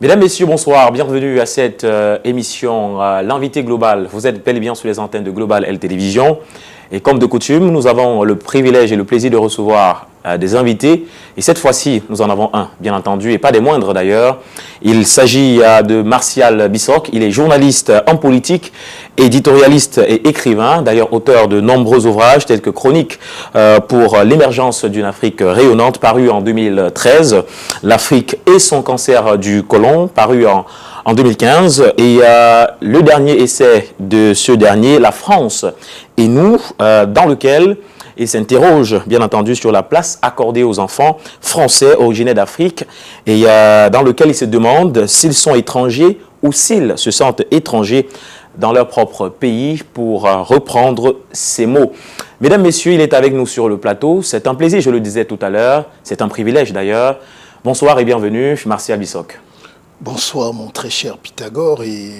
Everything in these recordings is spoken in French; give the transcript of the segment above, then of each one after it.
Mesdames, Messieurs, bonsoir. Bienvenue à cette émission, l'invité global. Vous êtes bel et bien sous les antennes de Global L Télévision. Et comme de coutume, nous avons le privilège et le plaisir de recevoir des invités. Et cette fois-ci, nous en avons un, bien entendu, et pas des moindres d'ailleurs. Il s'agit de Martial Bissok. Il est journaliste en politique, éditorialiste et écrivain. D'ailleurs, auteur de nombreux ouvrages tels que Chronique pour l'émergence d'une Afrique rayonnante, paru en 2013. L'Afrique et son cancer du côlon, paru en 2015. Et le dernier essai de ce dernier, La France et nous, dans lequel il s'interroge, bien entendu, sur la place accordée aux enfants français originaires d'Afrique et dans lequel il se demande s'ils sont étrangers ou s'ils se sentent étrangers dans leur propre pays, pour reprendre ces mots. Mesdames, Messieurs, il est avec nous sur le plateau. C'est un plaisir, je le disais tout à l'heure. C'est un privilège d'ailleurs. Bonsoir et bienvenue, Martial Bissok. Bonsoir, mon très cher Pythagore, et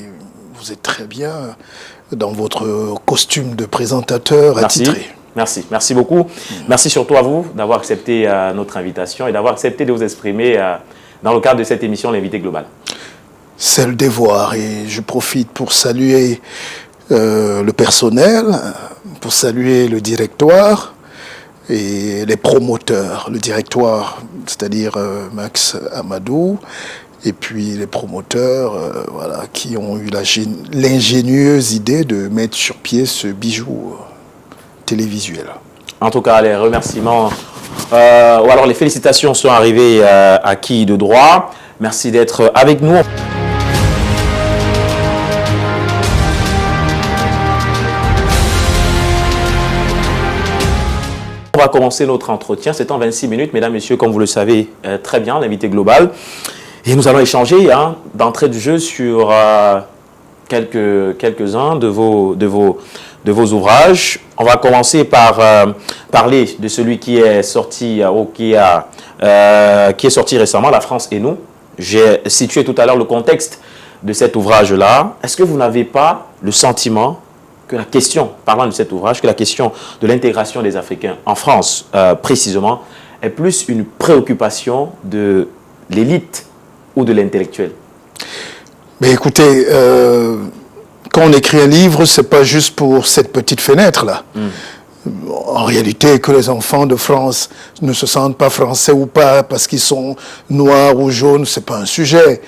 vous êtes très bien dans votre costume de présentateur attitré. Merci beaucoup. Merci surtout à vous d'avoir accepté notre invitation et d'avoir accepté de vous exprimer dans le cadre de cette émission L'invité global. C'est le devoir, et je profite pour saluer le personnel, pour saluer le directoire et les promoteurs. Le directoire, c'est-à-dire Max Amadou, et puis les promoteurs voilà, qui ont eu l'ingénieuse idée de mettre sur pied ce bijou télévisuel. En tout cas, les remerciements, ou alors les félicitations sont arrivées à qui de droit. Merci d'être avec nous. On va commencer notre entretien. C'est en 26 minutes, mesdames, messieurs, comme vous le savez très bien, l'invité global. Et nous allons échanger d'entrée de jeu sur quelques-uns de vos ouvrages. On va commencer par parler de celui qui est sorti qui est sorti récemment, La France et nous. J'ai situé tout à l'heure le contexte de cet ouvrage-là. Est-ce que vous n'avez pas le sentiment que la question, parlant de cet ouvrage, que la question de l'intégration des Africains en France, précisément, est plus une préoccupation de l'élite ou de l'intellectuel? Mais écoutez, quand on écrit un livre, c'est pas juste pour cette petite fenêtre-là. En réalité, que les enfants de France ne se sentent pas français ou pas parce qu'ils sont noirs ou jaunes, c'est pas un sujet.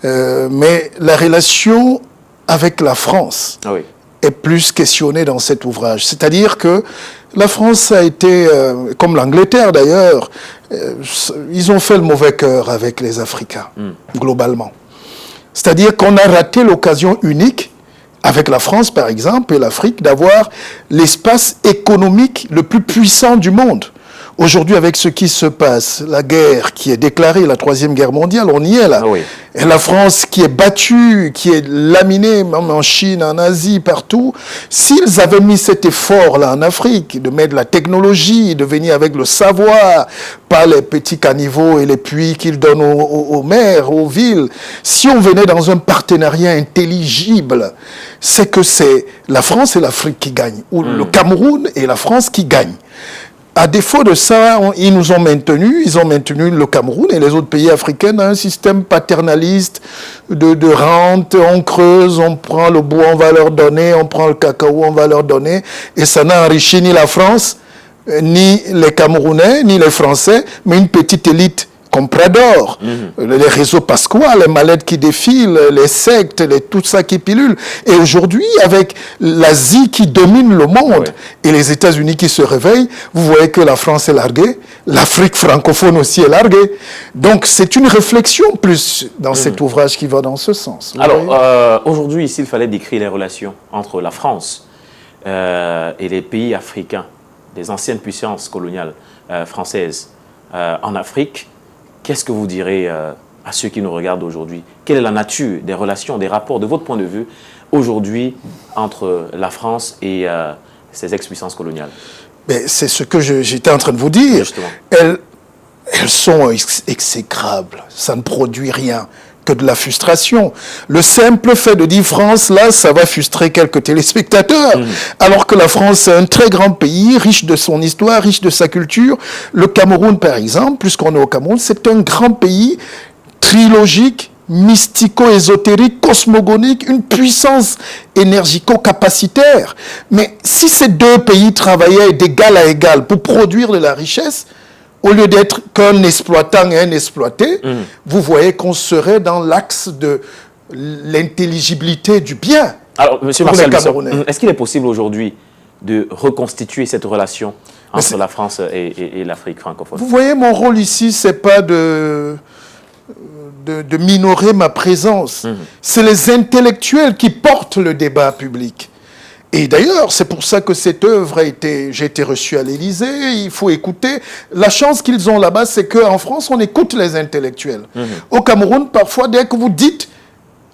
Mais la relation avec la France est plus questionnée dans cet ouvrage. C'est-à-dire que la France a été, comme l'Angleterre d'ailleurs, ils ont fait le mauvais cœur avec les Africains, globalement. C'est-à-dire qu'on a raté l'occasion unique, avec la France par exemple, et l'Afrique, d'avoir l'espace économique le plus puissant du monde. Aujourd'hui, avec ce qui se passe, la guerre qui est déclarée, la Troisième Guerre mondiale, on y est là. Et la France qui est battue, qui est laminée, même en Chine, en Asie, partout. S'ils avaient mis cet effort-là en Afrique, de mettre la technologie, de venir avec le savoir, pas les petits caniveaux et les puits qu'ils donnent aux maires, aux villes. Si on venait dans un partenariat intelligible, c'est que c'est la France et l'Afrique qui gagnent, ou le Cameroun et la France qui gagnent. À défaut de ça, ils nous ont maintenus, le Cameroun et les autres pays africains dans un système paternaliste de rente, on creuse, on prend le bois, on va leur donner, on prend le cacao, on va leur donner, et ça n'a enrichi ni la France, ni les Camerounais, ni les Français, mais une petite élite comme Prador, les réseaux pasquals, les mallettes qui défilent, les sectes, tout ça qui pilule. Et aujourd'hui, avec l'Asie qui domine le monde et les États-Unis qui se réveillent, vous voyez que la France est larguée, l'Afrique francophone aussi est larguée. Donc c'est une réflexion plus dans cet ouvrage qui va dans ce sens. Alors, aujourd'hui, s'il fallait décrire les relations entre la France et les pays africains, des anciennes puissances coloniales françaises en Afrique, qu'est-ce que vous direz à ceux qui nous regardent aujourd'hui? Quelle est la nature des relations, des rapports, de votre point de vue, aujourd'hui, entre la France et ses ex-puissances coloniales? C'est ce que j'étais en train de vous dire. Justement. Elles sont exécrables. Ça ne produit rien que de la frustration. Le simple fait de dire France, là, ça va frustrer quelques téléspectateurs. Alors que la France est un très grand pays, riche de son histoire, riche de sa culture. Le Cameroun, par exemple, puisqu'on est au Cameroun, c'est un grand pays trilogique, mystico-ésotérique, cosmogonique, une puissance énergico-capacitaire. Mais si ces deux pays travaillaient d'égal à égal pour produire de la richesse, au lieu d'être qu'un exploitant et un exploité, vous voyez qu'on serait dans l'axe de l'intelligibilité du bien. Alors, M. Martial Bissok, est-ce qu'il est possible aujourd'hui de reconstituer cette relation entre la France et l'Afrique francophone? Vous voyez, mon rôle ici, ce n'est pas de minorer ma présence. C'est les intellectuels qui portent le débat public. Et d'ailleurs, c'est pour ça que cette œuvre j'ai été reçu à l'Élysée, il faut écouter. La chance qu'ils ont là-bas, c'est qu'en France, on écoute les intellectuels. Au Cameroun, parfois, dès que vous dites,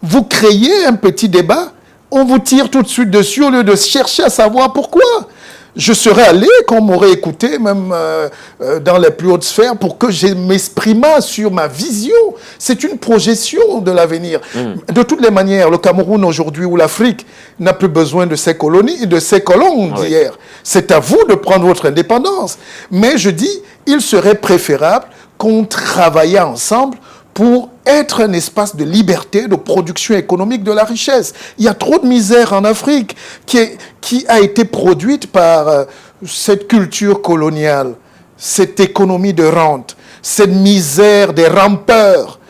vous créez un petit débat, on vous tire tout de suite dessus au lieu de chercher à savoir pourquoi. Je serais allé, qu'on m'aurait écouté, même dans les plus hautes sphères, pour que je m'exprime sur ma vision. C'est une projection de l'avenir. De toutes les manières, le Cameroun aujourd'hui ou l'Afrique n'a plus besoin de ses colonies et de ses colons d'hier. C'est à vous de prendre votre indépendance. Mais je dis, il serait préférable qu'on travaille ensemble pour être un espace de liberté, de production économique de la richesse. Il y a trop de misère en Afrique qui a été produite par cette culture coloniale, cette économie de rente, cette misère des rampeurs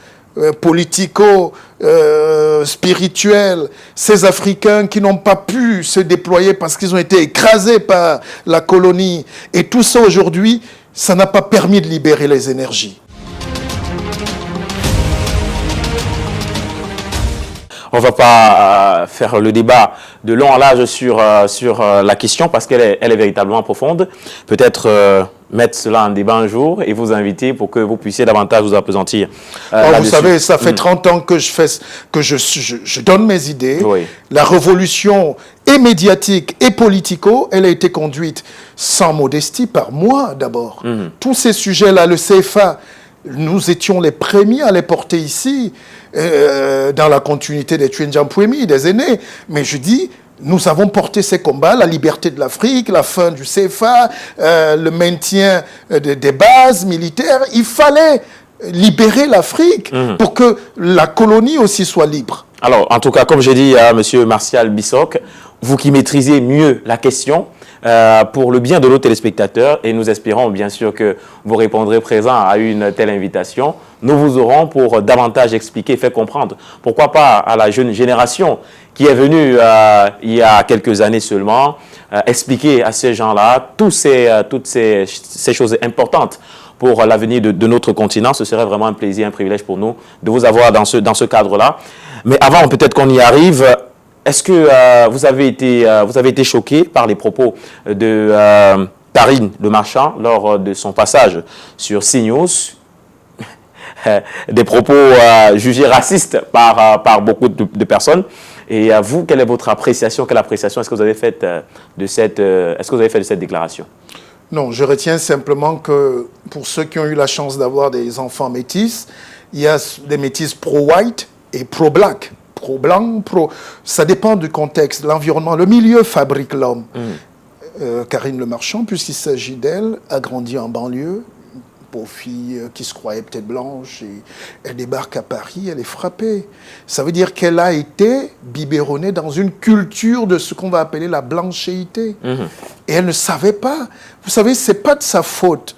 politico-spirituels, ces Africains qui n'ont pas pu se déployer parce qu'ils ont été écrasés par la colonie. Et tout ça aujourd'hui, ça n'a pas permis de libérer les énergies. On ne va pas faire le débat de long en large sur la question parce qu'elle est véritablement profonde. Peut-être mettre cela en débat un jour et vous inviter pour que vous puissiez davantage vous appesantir. Vous savez, ça fait 30 ans que je donne mes idées. Oui. La révolution et médiatique et politico, elle a été conduite sans modestie par moi d'abord. Tous ces sujets-là, le CFA, nous étions les premiers à les porter ici, dans la continuité des Tchéndjampuémi, des aînés. Mais je dis, nous avons porté ces combats, la liberté de l'Afrique, la fin du CFA, le maintien des bases militaires. Il fallait libérer l'Afrique pour que la colonie aussi soit libre. Alors, en tout cas, comme j'ai dit à M. Martial Bissok, vous qui maîtrisez mieux la question, pour le bien de nos téléspectateurs, et nous espérons bien sûr que vous répondrez présent à une telle invitation, nous vous aurons pour davantage expliquer, faire comprendre, pourquoi pas à la jeune génération qui est venue il y a quelques années seulement, expliquer à ces gens-là toutes ces choses importantes pour l'avenir de notre continent. Ce serait vraiment un plaisir, un privilège pour nous de vous avoir dans ce cadre-là. Mais avant peut-être qu'on y arrive, est-ce que vous avez été choqué par les propos de Karine Le Marchand lors de son passage sur CNews, des propos jugés racistes par beaucoup de personnes? Et vous, quelle est votre appréciation? Quelle appréciation est-ce que vous avez faite de cette déclaration? Non, je retiens simplement que pour ceux qui ont eu la chance d'avoir des enfants métis, il y a des métis pro-white et pro-black. Pro-blanc, ça dépend du contexte, l'environnement, le milieu fabrique l'homme. Karine Le Marchand, puisqu'il s'agit d'elle, a grandi en banlieue, pauvre fille qui se croyait peut-être blanche, et elle débarque à Paris, elle est frappée. Ça veut dire qu'elle a été biberonnée dans une culture de ce qu'on va appeler la blanchéité. Et elle ne savait pas. Vous savez, ce n'est pas de sa faute.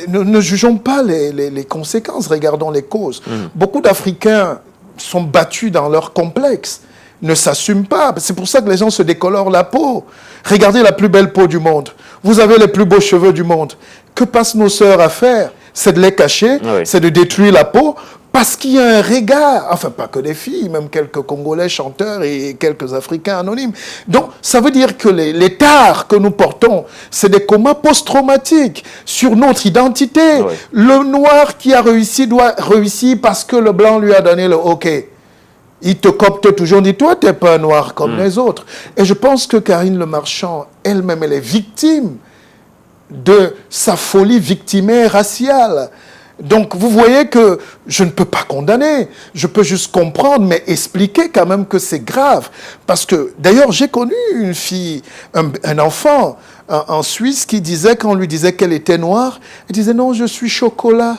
Ne jugeons pas les conséquences, regardons les causes. Beaucoup d'Africains sont battus dans leur complexe, ne s'assument pas. C'est pour ça que les gens se décolorent la peau. Regardez la plus belle peau du monde. Vous avez les plus beaux cheveux du monde. Que passent nos sœurs à faire? C'est de les cacher, c'est de détruire la peau, parce qu'il y a un regard, enfin pas que des filles, même quelques Congolais chanteurs et quelques Africains anonymes. Donc ça veut dire que les tares que nous portons, c'est des comas post-traumatiques sur notre identité. Le noir qui a réussi doit réussir parce que le blanc lui a donné le OK. Il te copte toujours, dit toi, tu n'es pas un noir comme les autres. Et je pense que Karine Le Marchand, elle-même, elle est victime de sa folie victimaire raciale. Donc, vous voyez que je ne peux pas condamner. Je peux juste comprendre, mais expliquer quand même que c'est grave. Parce que, d'ailleurs, j'ai connu une fille, un enfant en Suisse qui disait, quand on lui disait qu'elle était noire, elle disait non, je suis chocolat.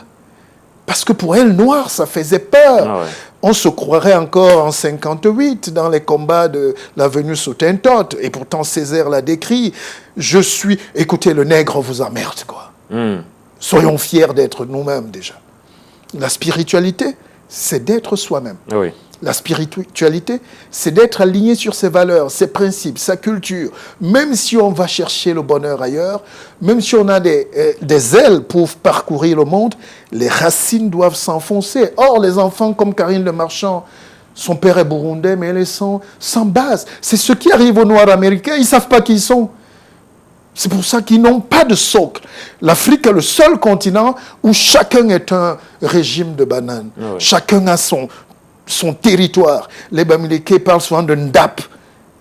Parce que pour elle, noir, ça faisait peur. Ah ouais. On se croirait encore en 58 dans les combats de l'avenue Sautintote. Et pourtant, Césaire l'a décrit. Écoutez, le nègre vous emmerde, quoi. Soyons fiers d'être nous-mêmes, déjà. La spiritualité, c'est d'être soi-même. Oui. La spiritualité, c'est d'être aligné sur ses valeurs, ses principes, sa culture. Même si on va chercher le bonheur ailleurs, même si on a des ailes pour parcourir le monde, les racines doivent s'enfoncer. Or, les enfants comme Karine Le Marchand, son père est burundais, mais elle est sans base. C'est ce qui arrive aux Noirs américains, ils ne savent pas qui ils sont. C'est pour ça qu'ils n'ont pas de socle. L'Afrique est le seul continent où chacun est un régime de banane. Ah ouais. Chacun a son territoire. Les Bamileke parlent souvent de Ndap,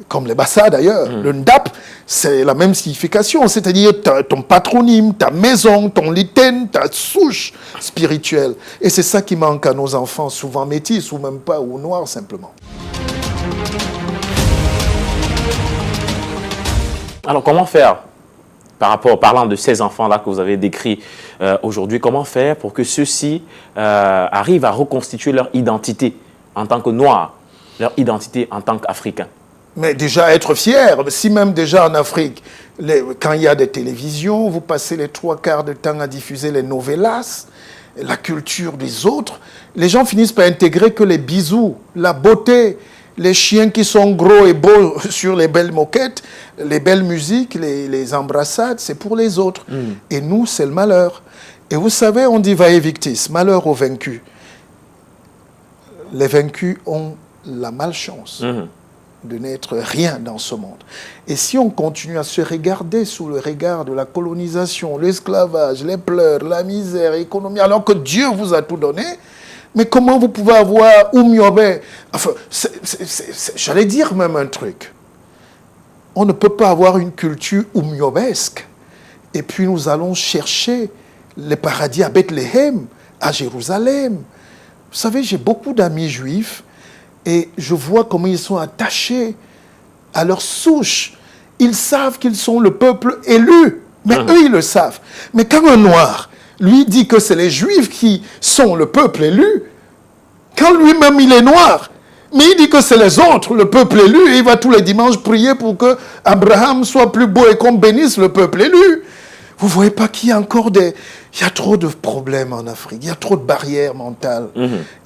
comme les Bassa d'ailleurs. Le Ndap, c'est la même signification, c'est-à-dire ton patronyme, ta maison, ton liten, ta souche spirituelle. Et c'est ça qui manque à nos enfants, souvent métis ou même pas, ou noirs simplement. Alors, comment faire parlant de ces enfants-là que vous avez décrits aujourd'hui, comment faire pour que ceux-ci arrivent à reconstituer leur identité en tant que Noirs, leur identité en tant qu'Africains? Mais déjà être fier, si même déjà en Afrique, quand il y a des télévisions, vous passez les 3/4 de temps à diffuser les novellas, la culture des autres, les gens finissent par intégrer que les bisous, la beauté, les chiens qui sont gros et beaux sur les belles moquettes, les belles musiques, les embrassades, c'est pour les autres. Et nous, c'est le malheur. Et vous savez, on dit vae victis, malheur aux vaincus. Les vaincus ont la malchance de n'être rien dans ce monde. Et si on continue à se regarder sous le regard de la colonisation, l'esclavage, les pleurs, la misère économique, alors que Dieu vous a tout donné, mais comment vous pouvez avoir Oumyobé? Enfin, j'allais dire même un truc. On ne peut pas avoir une culture oumyobesque. Et puis nous allons chercher les paradis à Bethléem, à Jérusalem. Vous savez, j'ai beaucoup d'amis juifs et je vois comment ils sont attachés à leur souche. Ils savent qu'ils sont le peuple élu, mais eux, ils le savent. Mais quand un noir lui dit que c'est les juifs qui sont le peuple élu, quand lui-même il est noir, mais il dit que c'est les autres, le peuple élu, et il va tous les dimanches prier pour que Abraham soit plus beau et qu'on bénisse le peuple élu. Vous ne voyez pas qu'il y a encore il y a trop de problèmes en Afrique, il y a trop de barrières mentales.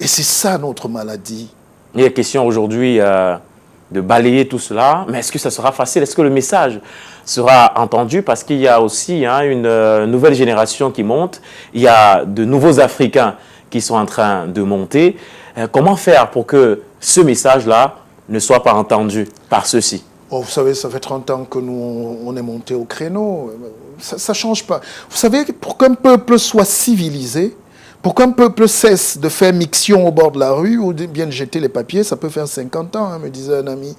Et c'est ça notre maladie. Il est question aujourd'hui de balayer tout cela, mais est-ce que ça sera facile? Est-ce que le message sera entendu? Parce qu'il y a aussi une nouvelle génération qui monte, il y a de nouveaux Africains qui sont en train de monter. Comment faire pour que ce message-là ne soit pas entendu par ceux-ci? Oh, vous savez, ça fait 30 ans que nous, on est monté au créneau. Ça ne change pas. Vous savez, pour qu'un peuple soit civilisé, pour qu'un peuple cesse de faire mixion au bord de la rue ou de bien jeter les papiers, ça peut faire 50 ans, me disait un ami.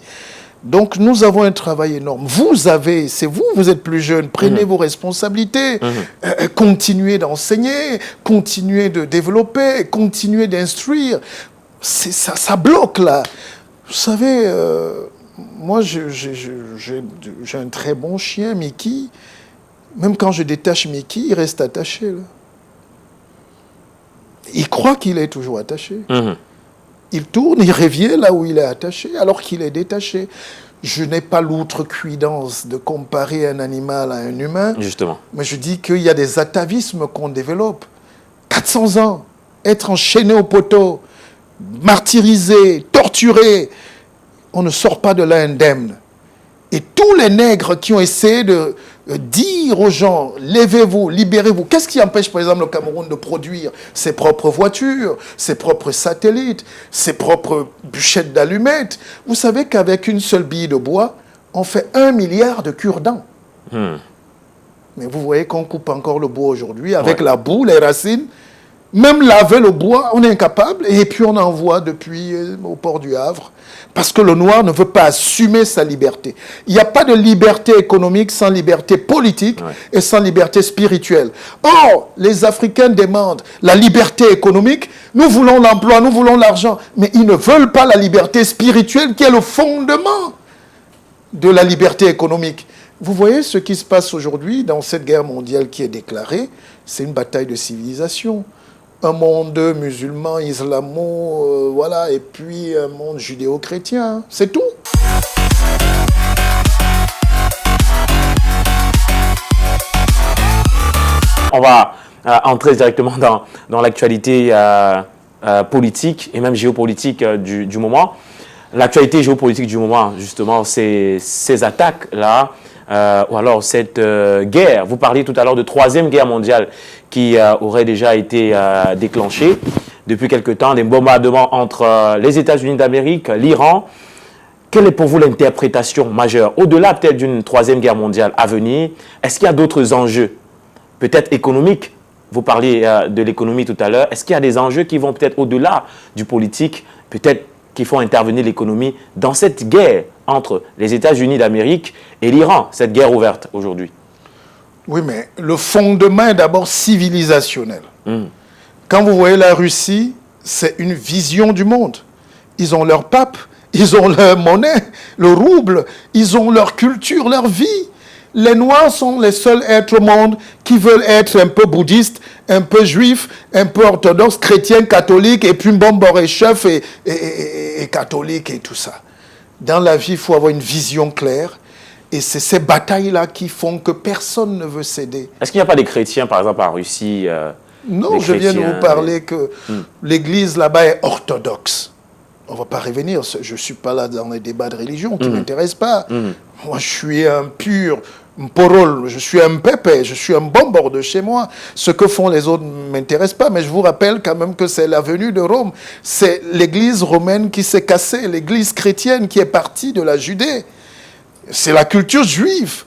Donc, nous avons un travail énorme. Vous êtes plus jeune, prenez vos responsabilités, continuez d'enseigner, continuez de développer, continuez d'instruire. Ça bloque, là. Vous savez, moi, j'ai un très bon chien, Mickey. Même quand je détache Mickey, il reste attaché, là. Il croit qu'il est toujours attaché. Il tourne, il revient là où il est attaché, alors qu'il est détaché. Je n'ai pas l'outrecuidance de comparer un animal à un humain. Justement. Mais je dis qu'il y a des atavismes qu'on développe. 400 ans, être enchaîné au poteau, martyrisé, torturé, on ne sort pas de là indemne. Et tous les nègres qui ont essayé de dire aux gens, levez-vous, libérez-vous. Qu'est-ce qui empêche, par exemple, le Cameroun de produire ses propres voitures, ses propres satellites, ses propres bûchettes d'allumettes? Vous savez qu'avec une seule bille de bois, on fait 1 milliard de cure-dents. Mais vous voyez qu'on coupe encore le bois aujourd'hui avec la boue, les racines. Même laver le bois, on est incapable. Et puis on envoie depuis au port du Havre. Parce que le noir ne veut pas assumer sa liberté. Il n'y a pas de liberté économique sans liberté politique et sans liberté spirituelle. Or, les Africains demandent la liberté économique. Nous voulons l'emploi, nous voulons l'argent. Mais ils ne veulent pas la liberté spirituelle qui est le fondement de la liberté économique. Vous voyez ce qui se passe aujourd'hui dans cette guerre mondiale qui est déclarée, c'est une bataille de civilisation. un monde musulman, islamo, voilà, et puis un monde judéo-chrétien. C'est tout. On va entrer directement dans l'actualité politique et même géopolitique du moment. L'actualité géopolitique du moment, justement, c'est ces attaques-là, ou alors cette guerre. Vous parliez tout à l'heure de troisième guerre mondiale qui aurait déjà été déclenchée depuis quelque temps, des bombardements entre les États-Unis d'Amérique, l'Iran. Quelle est pour vous l'interprétation majeure, au-delà peut-être d'une troisième guerre mondiale à venir? Est-ce qu'il y a d'autres enjeux, peut-être économiques? Vous parliez de l'économie tout à l'heure. Est-ce qu'il y a des enjeux qui vont peut-être au-delà du politique, peut-être qu'il faut intervenir l'économie dans cette guerre entre les États-Unis d'Amérique et l'Iran, cette guerre ouverte aujourd'hui? Oui, mais le fondement est d'abord civilisationnel. Quand vous voyez la Russie, c'est une vision du monde. Ils ont leur pape, ils ont leur monnaie, le rouble, ils ont leur culture, leur vie. Les Noirs sont les seuls êtres au monde qui veulent être un peu bouddhistes, un peu juifs, un peu orthodoxes, chrétiens, catholiques, et puis bon, chef et catholiques et tout ça. Dans la vie, il faut avoir une vision claire. Et c'est ces batailles-là qui font que personne ne veut céder. Est-ce qu'il n'y a pas des chrétiens, par exemple, en Russie Non, je viens de vous parler que l'église là-bas est orthodoxe. On ne va pas revenir. Je ne suis pas là dans les débats de religion qui ne m'intéressent pas. Moi, je suis un pur porol, je suis un pépé, je suis un bombard de chez moi. Ce que font les autres ne m'intéresse pas, mais je vous rappelle quand même que c'est la venue de Rome. C'est l'église romaine qui s'est cassée, l'église chrétienne qui est partie de la Judée. C'est la culture juive,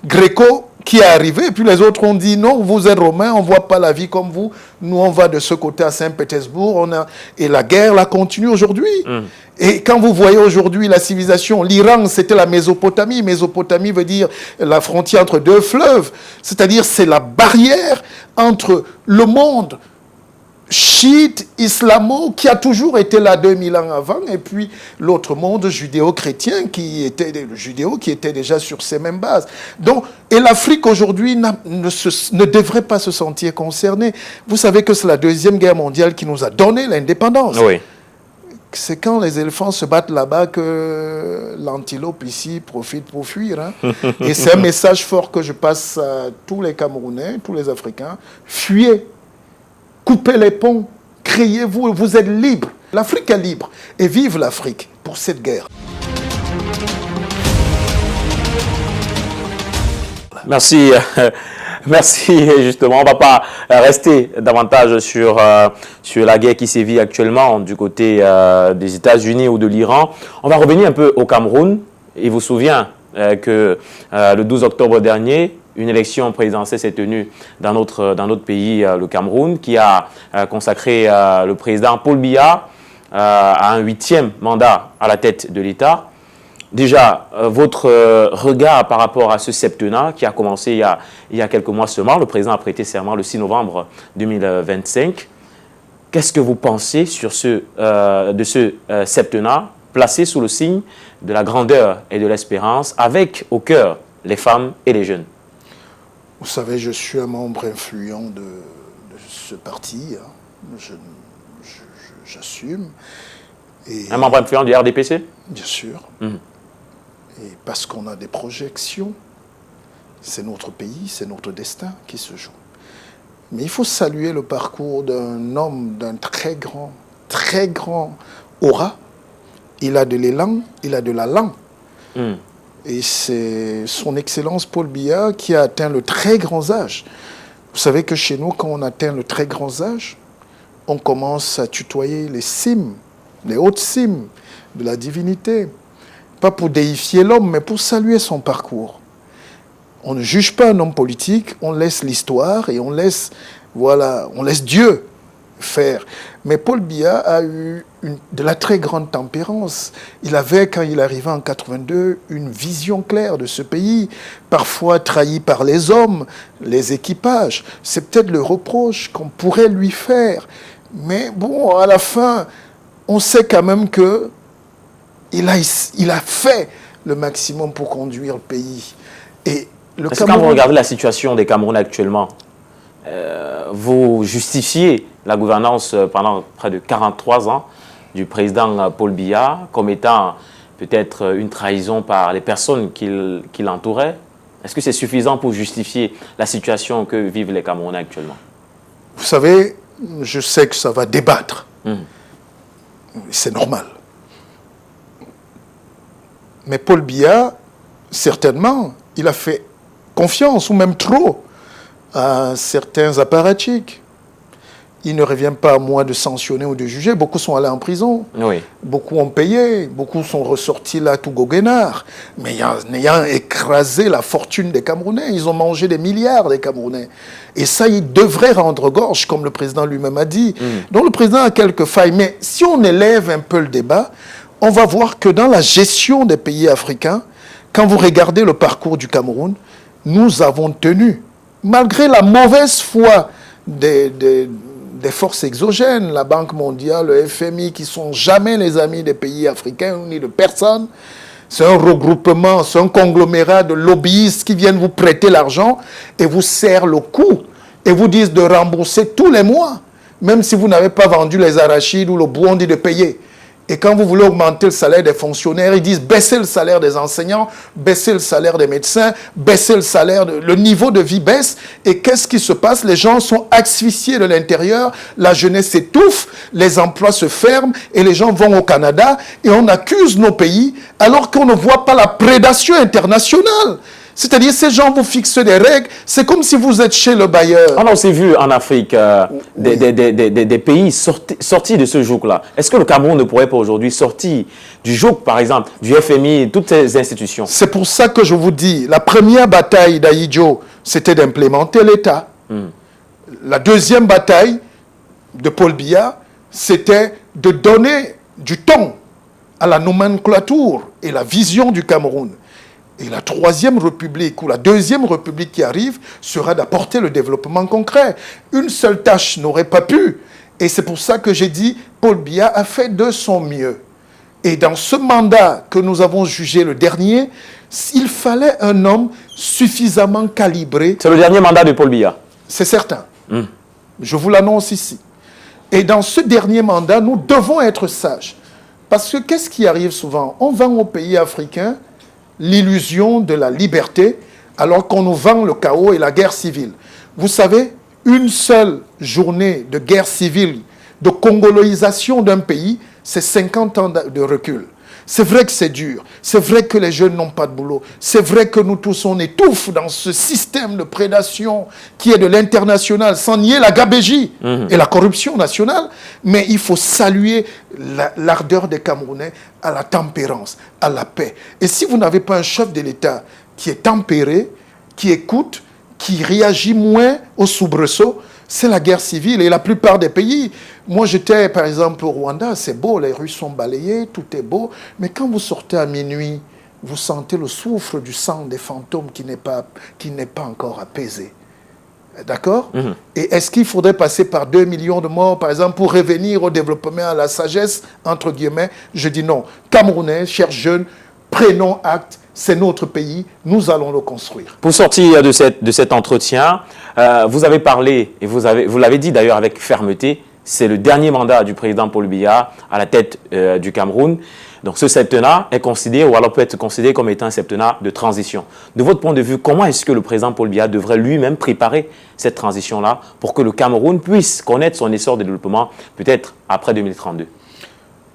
gréco, qui est arrivée. Et puis les autres ont dit, non, vous êtes romains, on ne voit pas la vie comme vous. Nous, on va de ce côté à Saint-Pétersbourg. Et la guerre, là, continue aujourd'hui. Et quand vous voyez aujourd'hui la civilisation, l'Iran, c'était la Mésopotamie. Mésopotamie veut dire la frontière entre deux fleuves. C'est-à-dire, c'est la barrière entre le monde chiite, islamo, qui a toujours été là 2000 ans avant, et puis l'autre monde judéo-chrétien qui était déjà sur ces mêmes bases. Donc, et l'Afrique aujourd'hui ne devrait pas se sentir concernée. Vous savez que c'est la Deuxième Guerre mondiale qui nous a donné l'indépendance. Oui. C'est quand les éléphants se battent là-bas que l'antilope ici profite pour fuir. Hein. Et c'est un message fort que je passe à tous les Camerounais, tous les Africains. Fuyez. Coupez les ponts, criez-vous, vous êtes libres. L'Afrique est libre et vive l'Afrique pour cette guerre. Merci. Merci, justement. On ne va pas rester davantage sur la guerre qui sévit actuellement du côté des États-Unis ou de l'Iran. On va revenir un peu au Cameroun. Il vous souvient que le 12 octobre dernier, une élection présidentielle s'est tenue dans notre pays, le Cameroun, qui a consacré le président Paul Biya à un 8e mandat à la tête de l'État. Déjà, votre regard par rapport à ce septennat qui a commencé il y a quelques mois seulement, le président a prêté serment le 6 novembre 2025. Qu'est-ce que vous pensez de ce septennat placé sous le signe de la grandeur et de l'espérance, avec au cœur les femmes et les jeunes? Vous savez, je suis un membre influent de ce parti. Hein. J'assume. Un membre influent du RDPC? Bien sûr. Et parce qu'on a des projections. C'est notre pays, c'est notre destin qui se joue. Mais il faut saluer le parcours d'un homme d'un très grand aura. Il a de l'élan, il a de la langue. Et c'est son Excellence Paul Biya qui a atteint le très grand âge. Vous savez que chez nous, quand on atteint le très grand âge, on commence à tutoyer les cimes, les hautes cimes de la divinité. Pas pour déifier l'homme, mais pour saluer son parcours. On ne juge pas un homme politique, on laisse l'histoire et on laisse Dieu faire. Mais Paul Biya a eu de la très grande tempérance. Il avait, quand il arrivait en 82, une vision claire de ce pays, parfois trahi par les hommes, les équipages. C'est peut-être le reproche qu'on pourrait lui faire. Mais bon, à la fin, on sait quand même que il a fait le maximum pour conduire le pays. Et quand vous regardez la situation des Camerounais actuellement, vous justifiez la gouvernance pendant près de 43 ans du président Paul Biya comme étant peut-être une trahison par les personnes qui l'entouraient? Est-ce que c'est suffisant pour justifier la situation que vivent les Camerounais actuellement? Vous savez, je sais que ça va débattre. C'est normal. Mais Paul Biya, certainement, il a fait confiance, ou même trop, à certains apparatchiks. Il ne revient pas à moi de sanctionner ou de juger. Beaucoup sont allés en prison. Oui. Beaucoup ont payé. Beaucoup sont ressortis là tout goguenard. Mais en ayant écrasé la fortune des Camerounais, ils ont mangé des milliards des Camerounais. Et ça, ils devraient rendre gorge, comme le président lui-même a dit. Donc le président a quelques failles. Mais si on élève un peu le débat, on va voir que dans la gestion des pays africains, quand vous regardez le parcours du Cameroun, nous avons tenu, malgré la mauvaise foi des forces exogènes, la Banque mondiale, le FMI, qui ne sont jamais les amis des pays africains, ni de personne. C'est un regroupement, c'est un conglomérat de lobbyistes qui viennent vous prêter l'argent et vous serrent le cou et vous disent de rembourser tous les mois, même si vous n'avez pas vendu les arachides ou le Burundi de payer. Et quand vous voulez augmenter le salaire des fonctionnaires, ils disent baisser le salaire des enseignants, baisser le salaire des médecins, baisser le salaire, le niveau de vie baisse. Et qu'est-ce qui se passe? Les gens sont asphyxiés de l'intérieur, la jeunesse s'étouffe, les emplois se ferment et les gens vont au Canada et on accuse nos pays alors qu'on ne voit pas la prédation internationale. C'est-à-dire, ces gens vous fixent des règles, c'est comme si vous êtes chez le bailleur. On a aussi vu en Afrique des pays sortis de ce joug-là. Est-ce que le Cameroun ne pourrait pas aujourd'hui sortir du joug, par exemple, du FMI, toutes ces institutions? C'est pour ça que je vous dis, la première bataille d'Ahidjo, c'était d'implémenter l'État. La deuxième bataille de Paul Biya, c'était de donner du ton à la nomenclature et la vision du Cameroun. Et la troisième république, ou la deuxième république qui arrive, sera d'apporter le développement concret. Une seule tâche n'aurait pas pu. Et c'est pour ça que j'ai dit, Paul Biya a fait de son mieux. Et dans ce mandat que nous avons jugé le dernier, il fallait un homme suffisamment calibré. C'est le dernier mandat de Paul Biya? C'est certain. Je vous l'annonce ici. Et dans ce dernier mandat, nous devons être sages. Parce que qu'est-ce qui arrive souvent? On vend aux pays africains l'illusion de la liberté, alors qu'on nous vend le chaos et la guerre civile. Vous savez, une seule journée de guerre civile, de congoloisation d'un pays, c'est 50 ans de recul. C'est vrai que c'est dur. C'est vrai que les jeunes n'ont pas de boulot. C'est vrai que nous tous, on étouffe dans ce système de prédation qui est de l'international, sans nier la gabégie et la corruption nationale. Mais il faut saluer l'ardeur des Camerounais à la tempérance, à la paix. Et si vous n'avez pas un chef de l'État qui est tempéré, qui écoute, qui réagit moins aux soubresauts, c'est la guerre civile. Et la plupart des pays, moi j'étais par exemple au Rwanda, c'est beau, les rues sont balayées, tout est beau, mais quand vous sortez à minuit, vous sentez le souffle du sang des fantômes qui n'est pas encore apaisé. D'accord? Et est-ce qu'il faudrait passer par 2 millions de morts, par exemple, pour revenir au développement, à la sagesse, entre guillemets? Je dis non. Camerounais, chers jeunes, prenons acte. C'est notre pays, nous allons le construire. Pour sortir de cet entretien, vous avez parlé, et vous l'avez dit d'ailleurs avec fermeté, c'est le dernier mandat du président Paul Biya à la tête du Cameroun. Donc ce septennat est considéré, ou alors peut être considéré comme étant un septennat de transition. De votre point de vue, comment est-ce que le président Paul Biya devrait lui-même préparer cette transition-là pour que le Cameroun puisse connaître son essor de développement peut-être après 2032?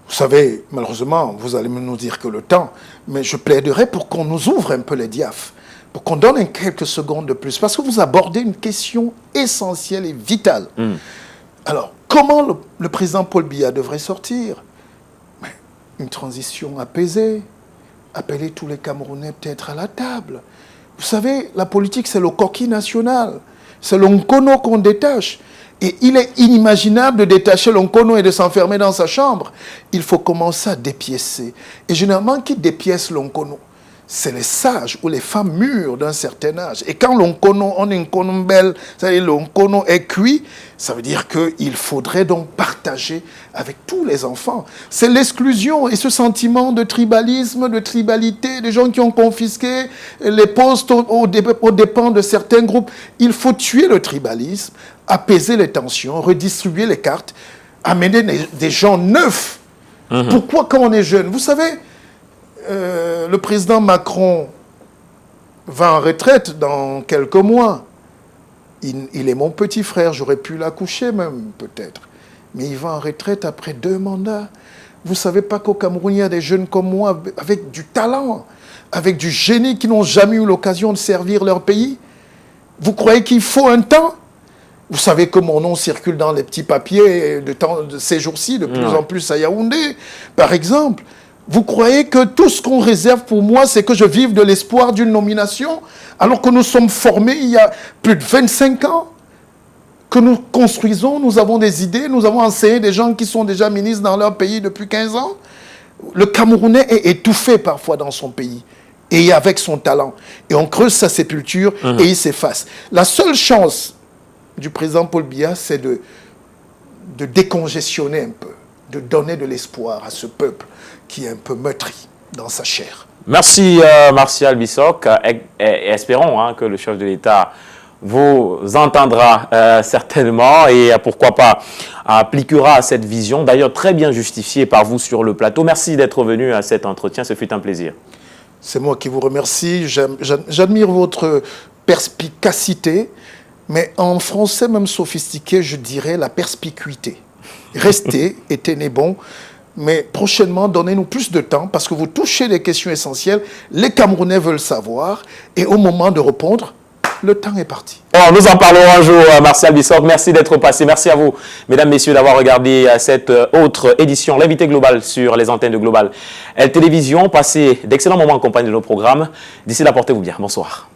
Vous savez, malheureusement, vous allez nous dire que le temps, mais je plaiderais pour qu'on nous ouvre un peu les diaphes, pour qu'on donne quelques secondes de plus, parce que vous abordez une question essentielle et vitale. Alors, comment le président Paul Biya devrait sortir? Une transition apaisée, appeler tous les Camerounais peut-être à la table. Vous savez, la politique, c'est le coquille national, c'est l'onkono qu'on détache. Et il est inimaginable de détacher l'onkono et de s'enfermer dans sa chambre. Il faut commencer à dépiécer. Et généralement, qui dépièce l'onkono? c'est les sages ou les femmes mûres d'un certain âge. Et quand on est une belle, c'est-à-dire l'onkono est cuit, ça veut dire qu'il faudrait donc partager avec tous les enfants. C'est l'exclusion et ce sentiment de tribalisme, de tribalité, des gens qui ont confisqué les postes aux dépens de certains groupes. Il faut tuer le tribalisme, apaiser les tensions, redistribuer les cartes, amener des gens neufs. Pourquoi quand on est jeune? Vous savez, le président Macron va en retraite dans quelques mois. Il est mon petit frère, j'aurais pu l'accoucher même, peut-être. Mais il va en retraite après 2 mandats. Vous ne savez pas qu'au Cameroun, il y a des jeunes comme moi, avec du talent, avec du génie, qui n'ont jamais eu l'occasion de servir leur pays? Vous croyez qu'il faut un temps? Vous savez que mon nom circule dans les petits papiers de ces jours-ci, de plus en plus à Yaoundé, par exemple. Vous croyez que tout ce qu'on réserve pour moi, c'est que je vive de l'espoir d'une nomination, alors que nous sommes formés il y a plus de 25 ans, que nous construisons, nous avons des idées, nous avons enseigné des gens qui sont déjà ministres dans leur pays depuis 15 ans. Le Camerounais est étouffé parfois dans son pays, et avec son talent. Et on creuse sa sépulture et il s'efface. La seule chance du président Paul Biya, c'est de décongestionner un peu, de donner de l'espoir à ce peuple qui est un peu meurtri dans sa chair. Merci Martial Bissok, et espérons que le chef de l'État vous entendra certainement et pourquoi pas appliquera cette vision, d'ailleurs très bien justifiée par vous sur le plateau. Merci d'être venu à cet entretien, ce fut un plaisir. C'est moi qui vous remercie, j'admire votre perspicacité, mais en français même sophistiqué, je dirais la perspicuité. Restez et tenez bon. Mais prochainement, donnez-nous plus de temps parce que vous touchez des questions essentielles. Les Camerounais veulent savoir et au moment de répondre, le temps est parti. Bon, nous en parlerons un jour, Martial Bissok. Merci d'être passé. Merci à vous, mesdames, messieurs, d'avoir regardé cette autre édition, l'invité global sur les antennes de Global Télévision. Passez d'excellents moments en compagnie de nos programmes. D'ici là, portez-vous bien. Bonsoir.